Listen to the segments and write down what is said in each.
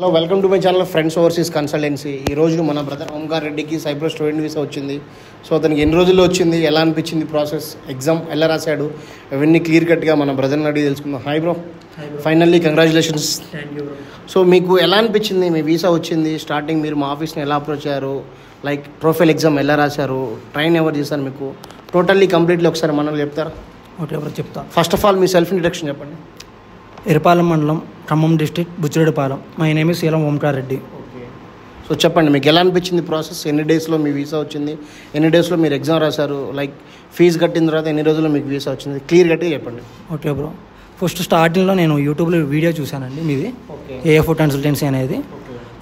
Hello welcome to my channel friends overseas consultancy. ఈరోజు మన brother Omkar రెడ్డికి సైప్రస్ స్టూడెంట్ వీసా వచ్చింది. సో అతనికి ఎన్ని రోజుల్లో వచ్చింది, ఎలా అనిపించింది ప్రాసెస్, ఎగ్జామ్ ఎలా రాశాడు, అవన్నీ క్లియర్ కట్గా మన బ్రదర్ని అడిగి తెలుసుకుందాం. Hi bro, finally congratulations. So మీకు ఎలా అనిపించింది, మీ వీసా వచ్చింది, స్టార్టింగ్ మీరు మా ఆఫీస్ని ఎలా అప్రోచ్ అయ్యారు, లైక్ ప్రొఫైల్ ఎగ్జామ్ ఎలా రాశారు, ట్రైన్ ఎవరు చేశారు, మీకు టోటల్లీ కంప్లీట్లీ ఒకసారి మనం చెప్తారా? ఓకే ఎవరు చెప్తా. First of all me self introduction చెప్పండి. ఎరపాలెం మండలం, Khammam district, Buchireddypalem. My name is Seelam Omkar Reddy. Okay, so చెప్పండి మీకు ఎలా అనిపించింది ప్రాసెస్, ఎన్ని డేస్లో మీ వీసా వచ్చింది, ఎన్ని డేస్లో మీరు ఎగ్జామ్ రాశారు, లైక్ ఫీజు కట్టిన తర్వాత ఎన్ని రోజుల్లో మీకు వీసా వచ్చింది, క్లియర్ కట్టి చెప్పండి. ఓకే బ్రో, ఫస్ట్ స్టార్టింగ్లో నేను యూట్యూబ్లో వీడియో చూశానండి మీది, ఏఎఫ్ కన్సల్టెన్సీ అనేది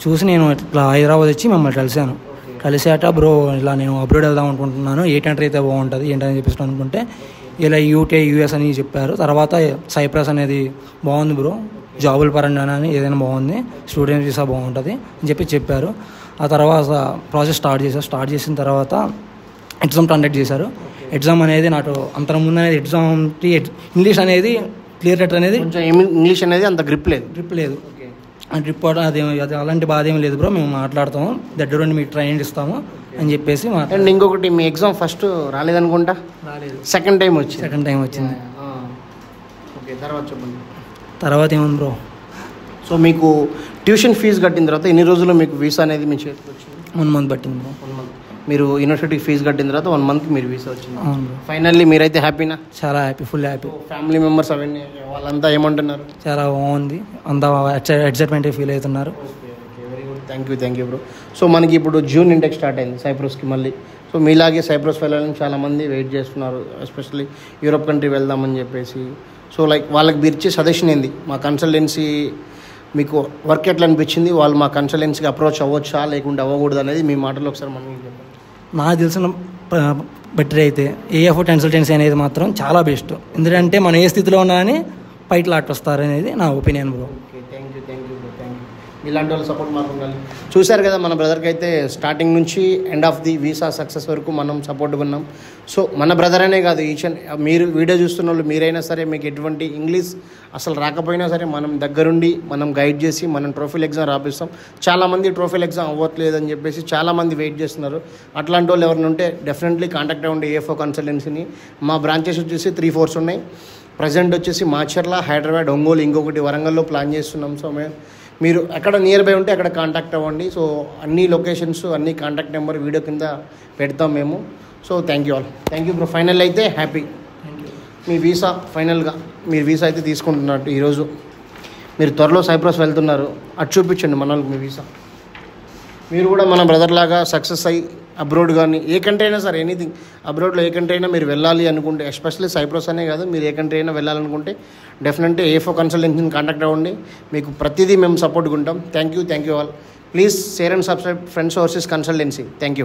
చూసి నేను ఇట్లా హైదరాబాద్ వచ్చి మిమ్మల్ని కలిసాట. బ్రో ఇలా నేను అబ్రాడ్ వెళ్దాం అనుకుంటున్నాను, ఏ కంట్రీ అయితే బాగుంటుంది ఏంటని చెప్పేసి అనుకుంటే ఇలా యూకే యూఎస్ అని చెప్పారు. తర్వాత సైప్రస్ అనేది బాగుంది బ్రో, జాబుల పరంగా అని ఏదైనా బాగుంది, స్టూడెంట్ వీసా బాగుంటుంది అని చెప్పారు. ఆ తర్వాత ప్రాసెస్ స్టార్ట్ చేసిన తర్వాత ఎగ్జామ్ కండక్ట్ చేశారు. ఎగ్జామ్ అనేది నాకు అంతకుముందు అనేది ఇంగ్లీష్ అనేది క్లియర్ కట్ అనేది ఇంగ్లీష్ అనేది అంత గ్రిప్ లేదు. ట్రిప్ అది అలాంటి బాధ ఏమి లేదు బ్రో, మేము మాట్లాడతాము, దగ్గరుండి మీకు ట్రైనింగ్ ఇస్తాము అని చెప్పేసి అండ్ ఇంకొకటి, మీ ఎగ్జామ్ ఫస్ట్ రాలేదనుకుంటా, రాలేదు, సెకండ్ టైం వచ్చింది. ఓకే, తర్వాత చెప్పండి. తర్వాత ఏముంది బ్రో, సో మీకు ట్యూషన్ ఫీజు కట్టిన తర్వాత ఎన్ని రోజుల్లో మీకు వీసా అనేది మీ చేతికి వచ్చింది? 1 month పట్టింది బ్రో. 1 month మీరు యూనివర్సిటీకి ఫీజు కట్టిన తర్వాత 1 monthకి మీరు వీసా వచ్చింది. అవును బ్రో, ఫైనల్లీ మీరైతే హ్యాపీనా? చాలా happy, full happy. Family members అవన్నీ వాళ్ళంతా ఏమంటున్నారు? చాలా బాగుంది, అంతా ఎక్సైట్మెంట్ ఫీల్ అవుతున్నారు. Very good, thank you bro. So మనకి ఇప్పుడు జూన్ ఇంటెక్ స్టార్ట్ అయింది సైప్రస్కి మళ్ళీ. సో మీలాగే సైప్రస్ వెళ్ళాలని చాలామంది వెయిట్ చేస్తున్నారు, ఎస్పెషల్లీ యూరోప్ కంట్రీ వెళ్దామని చెప్పేసి. సో లైక్ వాళ్ళకి మీరు ఇచ్చే సజెషన్ ఏంది? మా కన్సల్టెన్సీ మీకు వర్క్ ఎట్లా అనిపించింది, వాళ్ళు మా కన్సల్టెన్సీకి అప్రోచ్ అవ్వచ్చా లేకుంటే అవ్వకూడదు అనేది మీ మాటలో ఒకసారి మనం చెప్పండి. నాకు తెలిసిన బెటర్ అయితే ఏఎఫ్ కన్సల్టెన్సీ అనేది మాత్రం చాలా బెస్ట్, ఎందుకంటే మనం ఏ స్థితిలో ఉన్నా అని పైకి లాక్కొస్తారు అనేది నా opinion bro. Okay, thank you bro, thank you. ఇలాంటి వాళ్ళ సపోర్ట్ మాకు ఉండాలి. చూశారు కదా, మన బ్రదర్కి అయితే స్టార్టింగ్ నుంచి end of the visa success వరకు మనం సపోర్ట్గా ఉన్నాం. సో మన బ్రదర్ అనే కాదు, మీరు వీడియో చూస్తున్న వాళ్ళు మీరైనా సరే, మీకు ఎటువంటి ఇంగ్లీష్ అసలు రాకపోయినా సరే మనం దగ్గరుండి మనం గైడ్ చేసి మనం ట్రోఫిల్ ఎగ్జామ్ రాపిస్తాం. చాలామంది ట్రోఫిల్ ఎగ్జామ్ అవ్వట్లేదు అని చెప్పేసి చాలామంది వెయిట్ చేస్తున్నారు. అట్లాంటి వాళ్ళు ఎవరైనా ఉంటే డెఫినెట్లీ కాంటాక్ట్ అవ్వండి ఏఎఫ్ఓ కన్సల్టెన్సీని. మా బ్రాంచెస్ వచ్చేసి 3-4 ఉన్నాయి. ప్రజెంట్ వచ్చేసి మాచర్ల, హైదరాబాద్, ఒంగోలు, ఇంకొకటి వరంగల్లో ప్లాన్ చేస్తున్నాం. సో మీరు ఎక్కడ నియర్ బై ఉంటే అక్కడ కాంటాక్ట్ అవ్వండి. సో అన్ని లొకేషన్స్, అన్ని కాంటాక్ట్ నెంబర్ వీడియో కింద పెడతాం మేము. So thank you bro. Final అయితే హ్యాపీ, మీ వీసా ఫైనల్గా మీరు వీసా అయితే తీసుకుంటున్నట్టు ఈరోజు. మీరు త్వరలో సైప్రస్ వెళ్తున్నారు, అటు చూపించండి మన వాళ్ళకి మీ వీసా. మీరు కూడా మన బ్రదర్ లాగా సక్సెస్ అయ్యి అబ్రోడ్ కానీ ఏ కంట్రీ అయినా సరే, ఎనీథింగ్ అబ్రోడ్లో ఏ కంట్రీ అయినా మీరు వెళ్ళాలి అనుకుంటే, ఎస్పెషల్లీ సైప్రస్ అనే కాదు, మీరు ఏ కంట్రీ అయినా వెళ్ళాలనుకుంటే డెఫినెట్గా ఏఎఫ్ఓ కన్సల్టెన్సీని కాంటాక్ట్ అవ్వండి. మీకు ప్రతిదీ మేము సపోర్ట్గా ఉంటాం. Thank you all. Please share and subscribe friends overseas consultancy. Thank you.